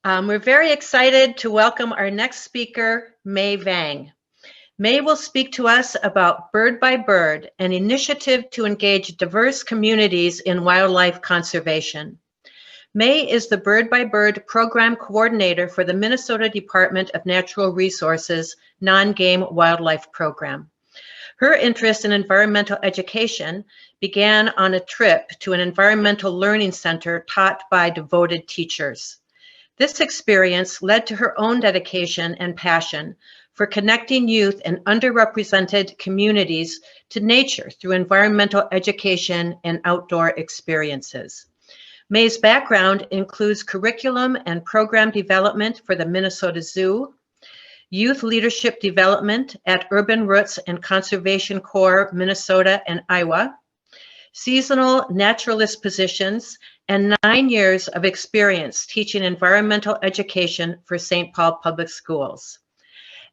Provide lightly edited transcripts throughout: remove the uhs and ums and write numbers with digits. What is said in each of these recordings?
We're very excited to welcome our next speaker, May Vang. May will speak to us about Bird by Bird, an initiative to engage diverse communities in wildlife conservation. May is the Bird by Bird program coordinator for the Minnesota Department of Natural Resources Non-Game Wildlife Program. Her interest in environmental education began on a trip to an environmental learning center taught by devoted teachers. This experience led to her own dedication and passion for connecting youth and underrepresented communities to nature through environmental education and outdoor experiences. May's background includes curriculum and program development for the Minnesota Zoo, youth leadership development at Urban Roots and Conservation Corps, Minnesota and Iowa, seasonal naturalist positions, and 9 years of experience teaching environmental education for St. Paul Public Schools.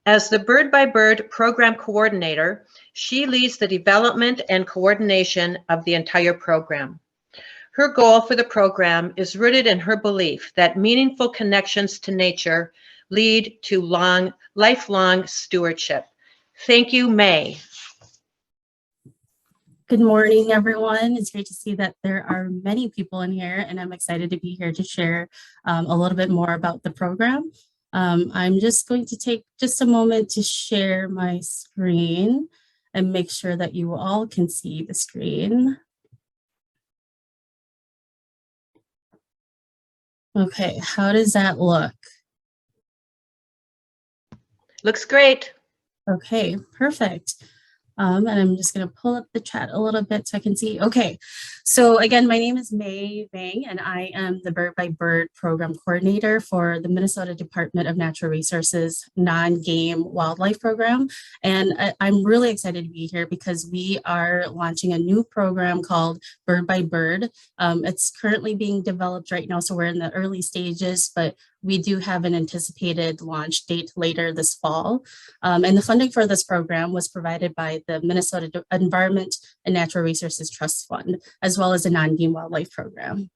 As the Bird by Bird program coordinator, she leads the development and coordination of the entire program. Her goal for the program is rooted in her belief that meaningful connections to nature lead to lifelong stewardship. Thank you, May. Good morning, everyone. It's great to see that there are many people in here, and I'm excited to be here to share a little bit more about the program. I'm just going to take just a moment to share my screen and make sure that you all can see the screen. Okay, how does that look? Looks great. Okay, perfect. And I'm just going to pull up the chat a little bit so I can see. Okay, so again, my name is May Vang, and I am the Bird by Bird program coordinator for the Minnesota Department of Natural Resources Non-Game Wildlife Program. And I'm really excited to be here because we are launching a new program called Bird by Bird. It's currently being developed right now, so we're in the early stages, but we do have an anticipated launch date later this fall. And the funding for this program was provided by the Minnesota Environment and Natural Resources Trust Fund, as well as a non-game wildlife program.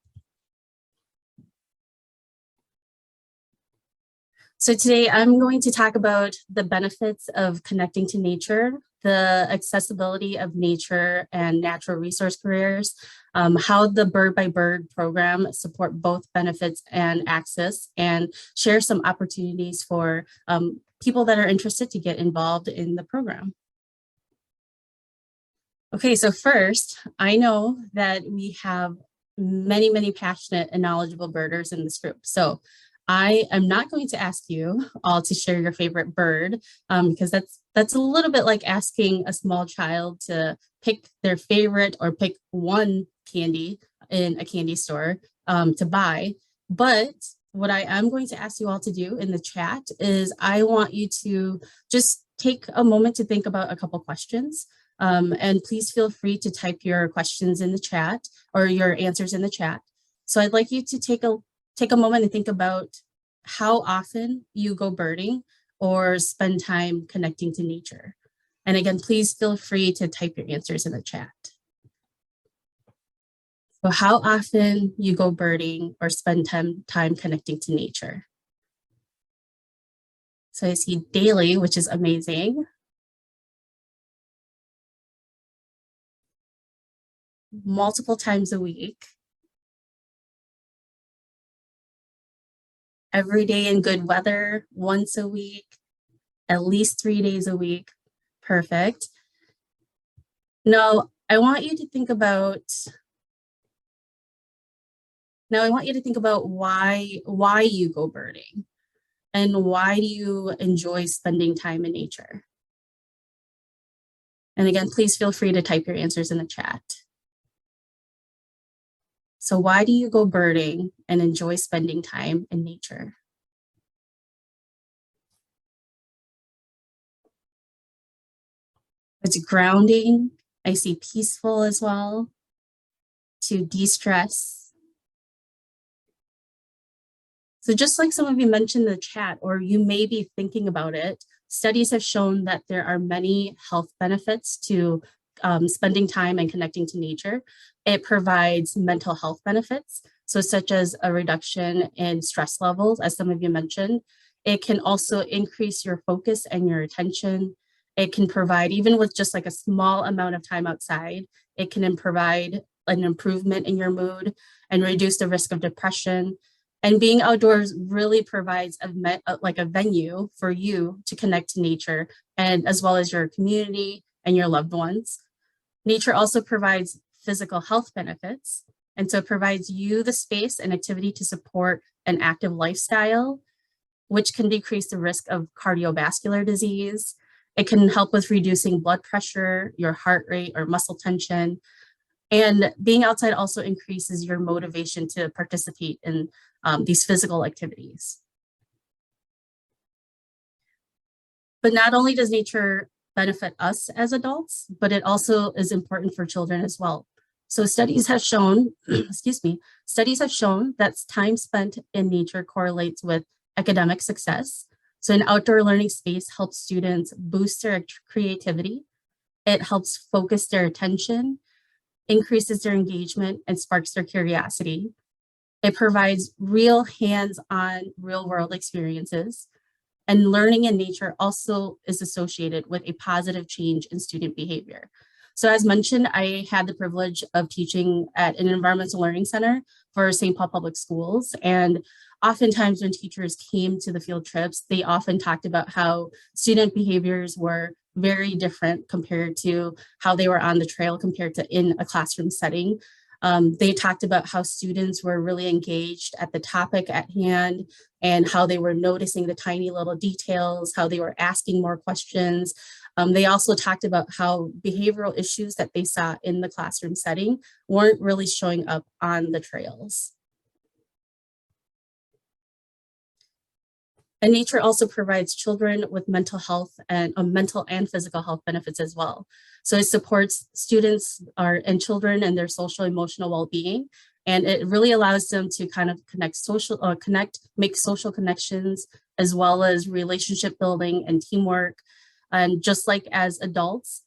So today I'm going to talk about the benefits of connecting to nature, the accessibility of nature and natural resource careers, how the Bird by Bird program support both benefits and access, and share some opportunities for people that are interested to get involved in the program. Okay, so first, I know that we have many passionate and knowledgeable birders in this group. So I am not going to ask you all to share your favorite bird because that's a little bit like asking a small child to pick their favorite or pick one candy in a candy store to buy. But what I am going to ask you all to do in the chat is I want you to just take a moment to think about a couple questions. And please feel free to type your questions in the chat or your answers in the chat. So I'd like you to take a moment and think about how often you go birding or spend time connecting to nature. And again, please feel free to type your answers in the chat. So how often you go birding or spend time connecting to nature. So I see daily, which is amazing. Multiple times a week. Every day in good weather, once a week, at least 3 days a week. Perfect. Now, I want you to think about why you go birding and why do you enjoy spending time in nature. And again, please feel free to type your answers in the chat. So why do you go birding and enjoy spending time in nature? It's grounding. I see peaceful as well, to de-stress. So just like some of you mentioned in the chat, or you may be thinking about it, studies have shown that there are many health benefits to spending time and connecting to nature. It provides mental health benefits, so such as a reduction in stress levels, as some of you mentioned. It can also increase your focus and your attention. It can provide, even with just like a small amount of time outside, it can provide an improvement in your mood and reduce the risk of depression. And being outdoors really provides a venue for you to connect to nature, and as well as your community and your loved ones. Nature also provides physical health benefits. And so it provides you the space and activity to support an active lifestyle, which can decrease the risk of cardiovascular disease. It can help with reducing blood pressure, your heart rate, or muscle tension. And being outside also increases your motivation to participate in these physical activities. But not only does nature benefit us as adults, but it also is important for children as well. So studies have shown, studies have shown that time spent in nature correlates with academic success. So an outdoor learning space helps students boost their creativity. It helps focus their attention, increases their engagement, and sparks their curiosity. It provides real hands-on, real-world experiences. And learning in nature also is associated with a positive change in student behavior. So as mentioned, I had the privilege of teaching at an environmental learning center for St. Paul Public Schools. And oftentimes when teachers came to the field trips, they often talked about how student behaviors were very different compared to how they were on the trail compared to in a classroom setting. They talked about how students were really engaged at the topic at hand and how they were noticing the tiny little details, how they were asking more questions. They also talked about how behavioral issues that they saw in the classroom setting weren't really showing up on the trails. And nature also provides children with mental health and mental and physical health benefits as well. So it supports students and children and their social emotional well-being. And it really allows them to kind of make social connections, as well as relationship building and teamwork. And just like as adults,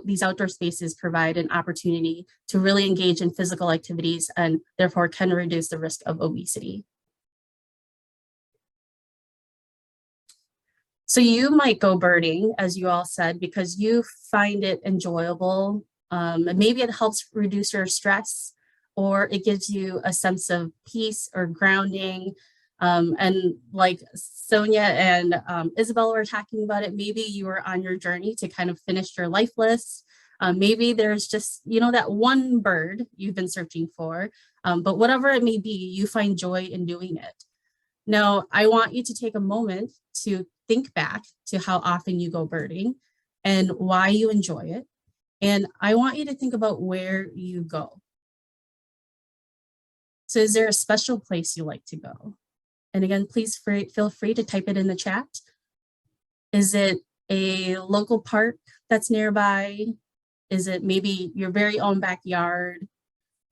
these outdoor spaces provide an opportunity to really engage in physical activities and therefore can reduce the risk of obesity. So you might go birding, as you all said, because you find it enjoyable. And maybe it helps reduce your stress, or it gives you a sense of peace or grounding. And like Sonia and Isabel were talking about it, maybe you were on your journey to kind of finish your life list. Maybe there's just, that one bird you've been searching for, but whatever it may be, you find joy in doing it. Now, I want you to take a moment to think back to how often you go birding and why you enjoy it. And I want you to think about where you go. So is there a special place you like to go? And again, please feel free to type it in the chat. Is it a local park that's nearby? Is it maybe your very own backyard,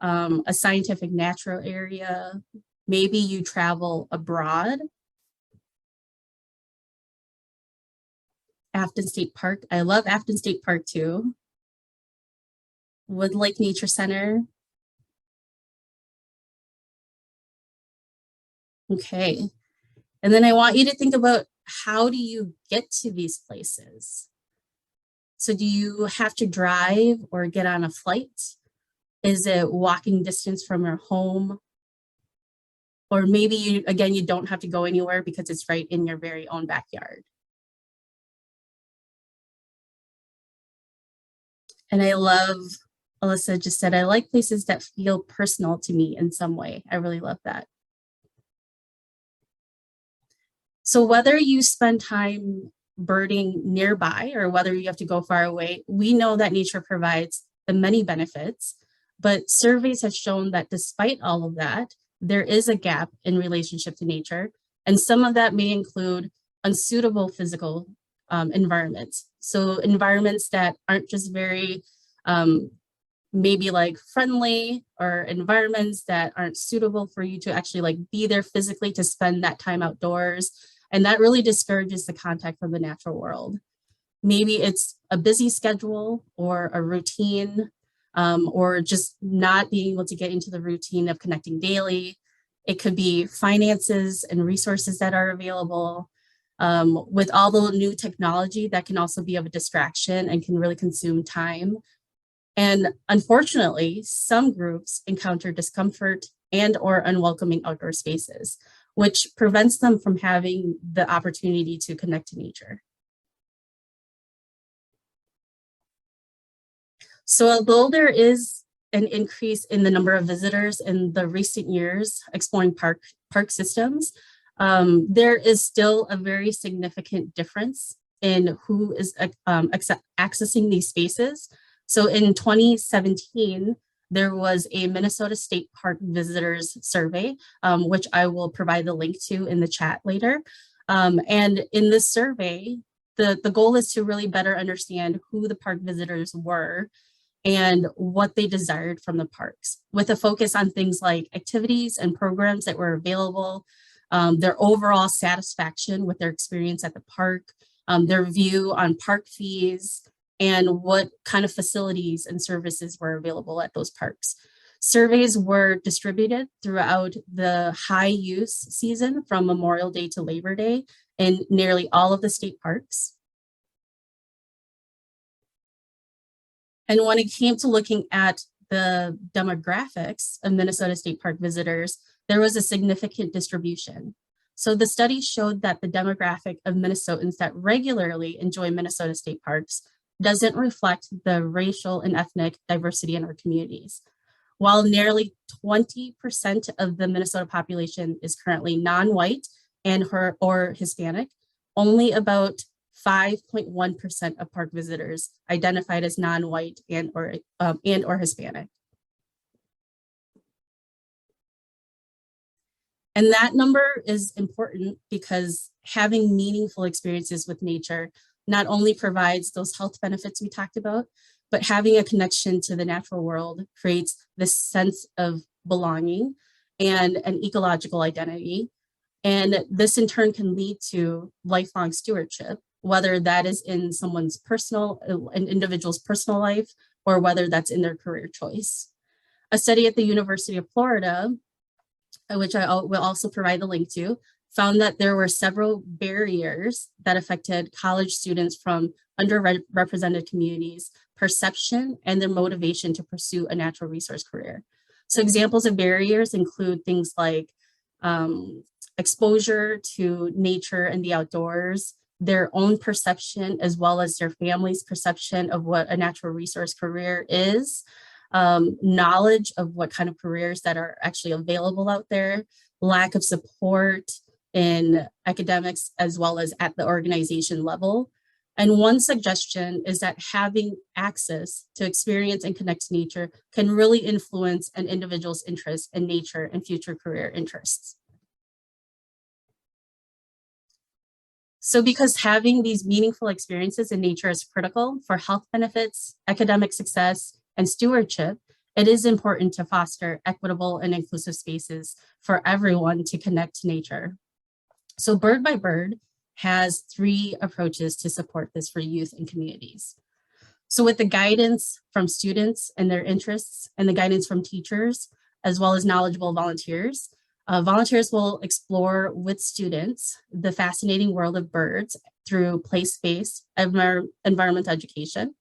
a scientific natural area? Maybe you travel abroad. Afton State Park. I love Afton State Park too. Wood Lake Nature Center. Okay. And then I want you to think about, how do you get to these places? So do you have to drive or get on a flight? Is it walking distance from your home? Or maybe you don't have to go anywhere because it's right in your very own backyard. And I love, Alyssa just said, I like places that feel personal to me in some way. I really love that. So whether you spend time birding nearby or whether you have to go far away, we know that nature provides the many benefits, but surveys have shown that despite all of that, there is a gap in relationship to nature. And some of that may include unsuitable physical environments. So environments that aren't just very maybe like friendly, or environments that aren't suitable for you to actually like be there physically to spend that time outdoors. And that really discourages the contact from the natural world. Maybe it's a busy schedule or a routine, or just not being able to get into the routine of connecting daily. It could be finances and resources that are available. With all the new technology, that can also be of a distraction and can really consume time. And unfortunately, some groups encounter discomfort and or unwelcoming outdoor spaces, which prevents them from having the opportunity to connect to nature. So although there is an increase in the number of visitors in the recent years exploring park systems, there is still a very significant difference in who is accessing these spaces. So in 2017, there was a Minnesota State Park Visitors Survey, which I will provide the link to in the chat later. And in this survey, the goal is to really better understand who the park visitors were and what they desired from the parks, with a focus on things like activities and programs that were available, their overall satisfaction with their experience at the park, their view on park fees, and what kind of facilities and services were available at those parks. Surveys were distributed throughout the high use season from Memorial Day to Labor Day in nearly all of the state parks. And when it came to looking at the demographics of Minnesota State Park visitors, there was a significant distribution. So the study showed that the demographic of Minnesotans that regularly enjoy Minnesota state parks doesn't reflect the racial and ethnic diversity in our communities. While nearly 20% of the Minnesota population is currently non-white or Hispanic, only about 5.1% of park visitors identified as non-white and or Hispanic. And that number is important because having meaningful experiences with nature not only provides those health benefits we talked about, but having a connection to the natural world creates this sense of belonging and an ecological identity. And this in turn can lead to lifelong stewardship, whether that is in an individual's personal life, or whether that's in their career choice. A study at the University of Florida, which I will also provide the link to, found that there were several barriers that affected college students from underrepresented communities' perception and their motivation to pursue a natural resource career. So examples of barriers include things like exposure to nature and the outdoors, their own perception, as well as their family's perception of what a natural resource career is, knowledge of what kind of careers that are actually available out there, lack of support in academics as well as at the organization level. And one suggestion is that having access to experience and connect to nature can really influence an individual's interest in nature and future career interests. So because having these meaningful experiences in nature is critical for health benefits, academic success, and stewardship, it is important to foster equitable and inclusive spaces for everyone to connect to nature. So Bird by Bird has 3 approaches to support this for youth and communities. So with the guidance from students and their interests and the guidance from teachers, as well as knowledgeable volunteers, volunteers will explore with students the fascinating world of birds through place-based environmental education.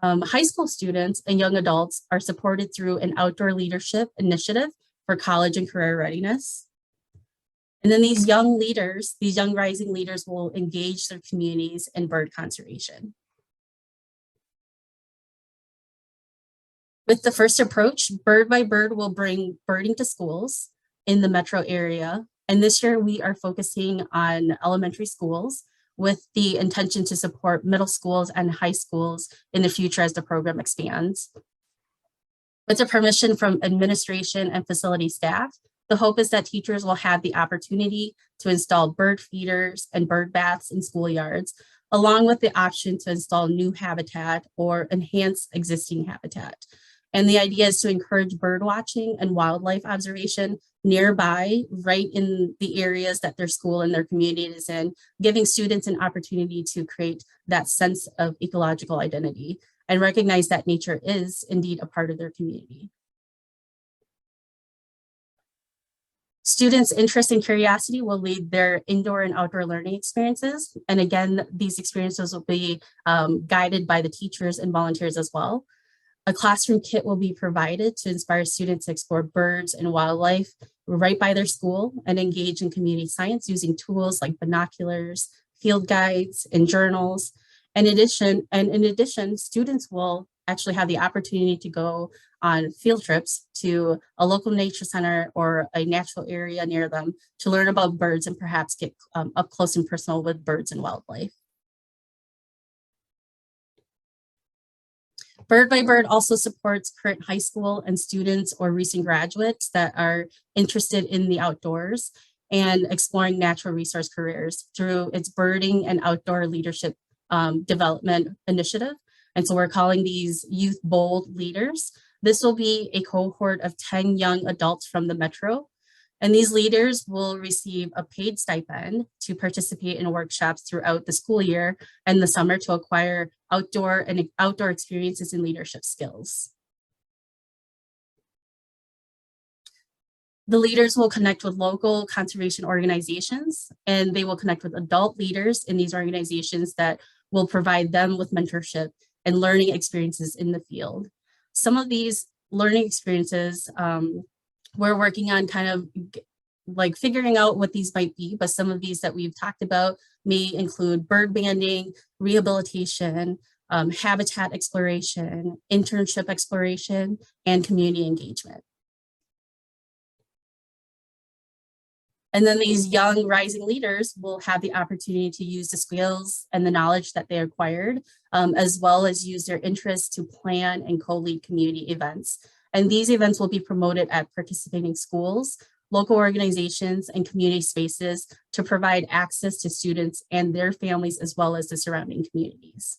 High school students and young adults are supported through an outdoor leadership initiative for college and career readiness. And then these young rising leaders will engage their communities in bird conservation. With the first approach, Bird by Bird will bring birding to schools in the metro area. And this year we are focusing on elementary schools with the intention to support middle schools and high schools in the future as the program expands. With the permission from administration and facility staff, the hope is that teachers will have the opportunity to install bird feeders and bird baths in schoolyards, along with the option to install new habitat or enhance existing habitat. And the idea is to encourage bird watching and wildlife observation nearby, right in the areas that their school and their community is in, giving students an opportunity to create that sense of ecological identity and recognize that nature is indeed a part of their community. Students' interest and curiosity will lead their indoor and outdoor learning experiences. And again, these experiences will be guided by the teachers and volunteers as well. A classroom kit will be provided to inspire students to explore birds and wildlife right by their school and engage in community science using tools like binoculars, field guides, and journals. And in addition, students will actually have the opportunity to go on field trips to a local nature center or a natural area near them to learn about birds and perhaps get up close and personal with birds and wildlife. Bird by Bird also supports current high school and students or recent graduates that are interested in the outdoors and exploring natural resource careers through its birding and outdoor leadership development initiative. And so we're calling these Youth Bold Leaders. This will be a cohort of 10 young adults from the Metro. And these leaders will receive a paid stipend to participate in workshops throughout the school year and the summer to acquire outdoor experiences and leadership skills. The leaders will connect with local conservation organizations, and they will connect with adult leaders in these organizations that will provide them with mentorship and learning experiences in the field. Some of these learning experiences we're working on kind of like figuring out what these might be, but some of these that we've talked about may include bird banding, rehabilitation, habitat exploration, internship exploration, and community engagement. And then these young rising leaders will have the opportunity to use the skills and the knowledge that they acquired, as well as use their interests to plan and co-lead community events. And these events will be promoted at participating schools, local organizations, and community spaces to provide access to students and their families, as well as the surrounding communities.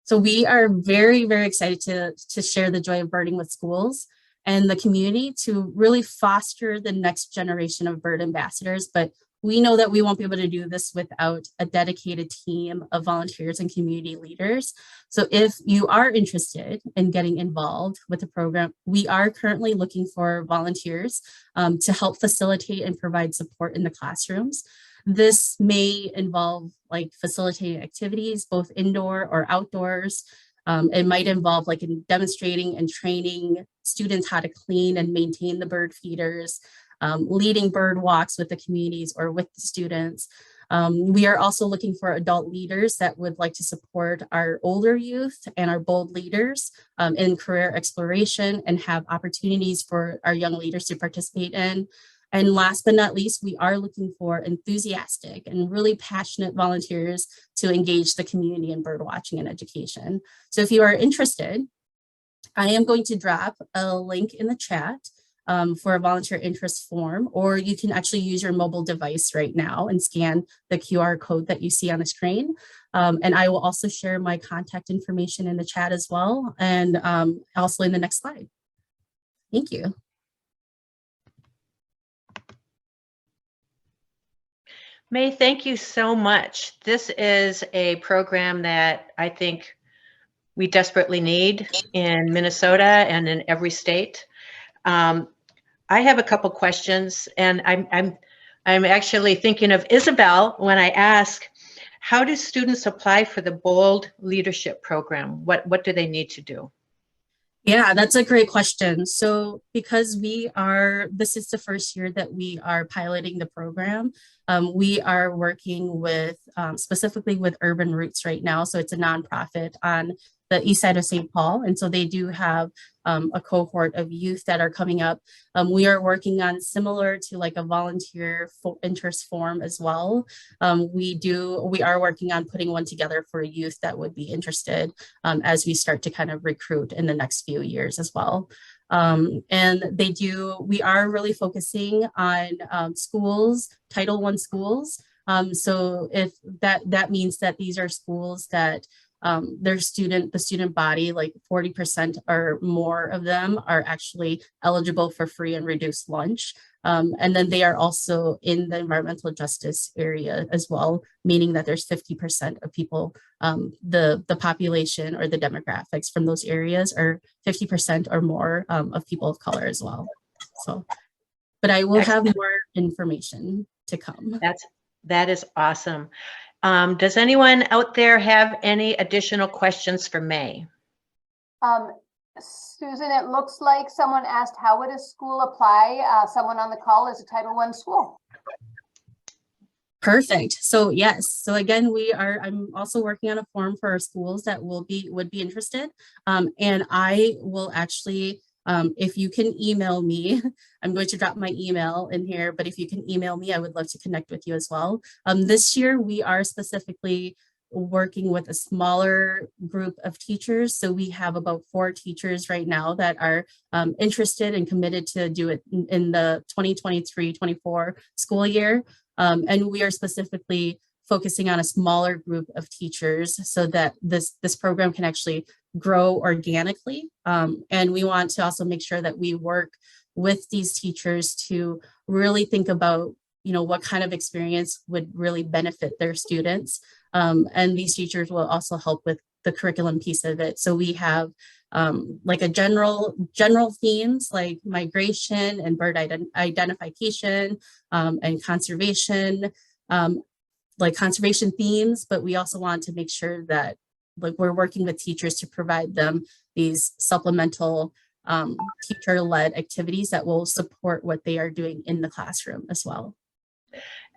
So we are very, very excited to share the joy of birding with schools and the community to really foster the next generation of bird ambassadors. But we know that we won't be able to do this without a dedicated team of volunteers and community leaders. So if you are interested in getting involved with the program, we are currently looking for volunteers to help facilitate and provide support in the classrooms. This may involve like facilitating activities, both indoor or outdoors. It might involve like in demonstrating and training students how to clean and maintain the bird feeders, leading bird walks with the communities or with the students. We are also looking for adult leaders that would like to support our older youth and our bold leaders in career exploration and have opportunities for our young leaders to participate in. And last but not least, we are looking for enthusiastic and really passionate volunteers to engage the community in bird watching and education. So if you are interested, I am going to drop a link in the chat for a volunteer interest form, or you can actually use your mobile device right now and scan the QR code that you see on the screen. And I will also share my contact information in the chat as well, and also in the next slide. Thank you. May, thank you so much. This is a program that I think we desperately need in Minnesota and in every state. I have a couple questions, and I'm actually thinking of Isabel when I ask, how do students apply for the Bold Leadership Program? What do they need to do? Yeah, that's a great question. So because this is the first year that we are piloting the program, we are working with specifically with Urban Roots right now. So it's a nonprofit on the east side of St. Paul. And so they do have a cohort of youth that are coming up. We are working on similar to like a volunteer interest form as well. We are working on putting one together for youth that would be interested as we start to kind of recruit in the next few years as well. And we are really focusing on schools, Title I schools. So if that means that these are schools that the student body, like 40% or more of them are actually eligible for free and reduced lunch. And then they are also in the environmental justice area as well, meaning that there's 50% of people, the population or the demographics from those areas are 50% or more of people of color as well. So, but I will have more information to come. That is awesome. Does anyone out there have any additional questions for May? Susan, it looks like someone asked, how would a school apply? Someone on the call is a Title I school. Perfect. So yes. So again, I'm also working on a form for our schools that would be interested. And I will actually, if you can email me, I'm going to drop my email in here, but if you can email me, I would love to connect with you as well. This year, we are specifically working with a smaller group of teachers. So we have about 4 teachers right now that are interested and committed to do it in the 2023-24 school year. And we are specifically focusing on a smaller group of teachers so that this program can actually grow organically. And we want to also make sure that we work with these teachers to really think about, what kind of experience would really benefit their students. And these teachers will also help with the curriculum piece of it. So we have like a general themes like migration and bird identification and conservation, like conservation themes, but we also want to make sure that like we're working with teachers to provide them these supplemental teacher-led activities that will support what they are doing in the classroom as well.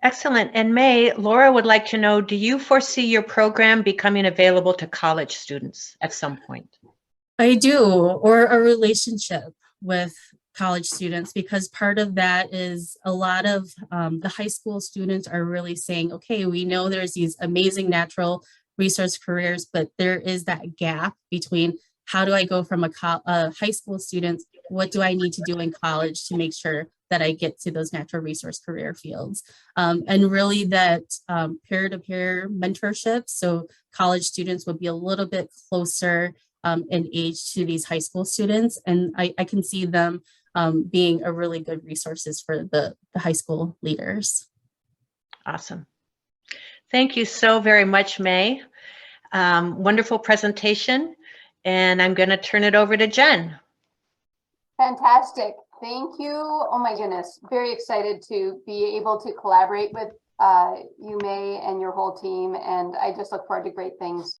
Excellent. And May, Laura would like to know, do you foresee your program becoming available to college students at some point? I do, or a relationship with college students, because part of that is a lot of the high school students are really saying, okay, we know there's these amazing natural resource careers, but there is that gap between how do I go from a high school student, what do I need to do in college to make sure that I get to those natural resource career fields, and really that peer-to-peer mentorship. So college students would be a little bit closer in age to these high school students. And I can see them being a really good resources for the high school leaders. Awesome. Thank you so very much, May. Wonderful presentation. And I'm going to turn it over to Jen. Fantastic. Thank you. Oh my goodness. Very excited to be able to collaborate with you, May, and your whole team. And I just look forward to great things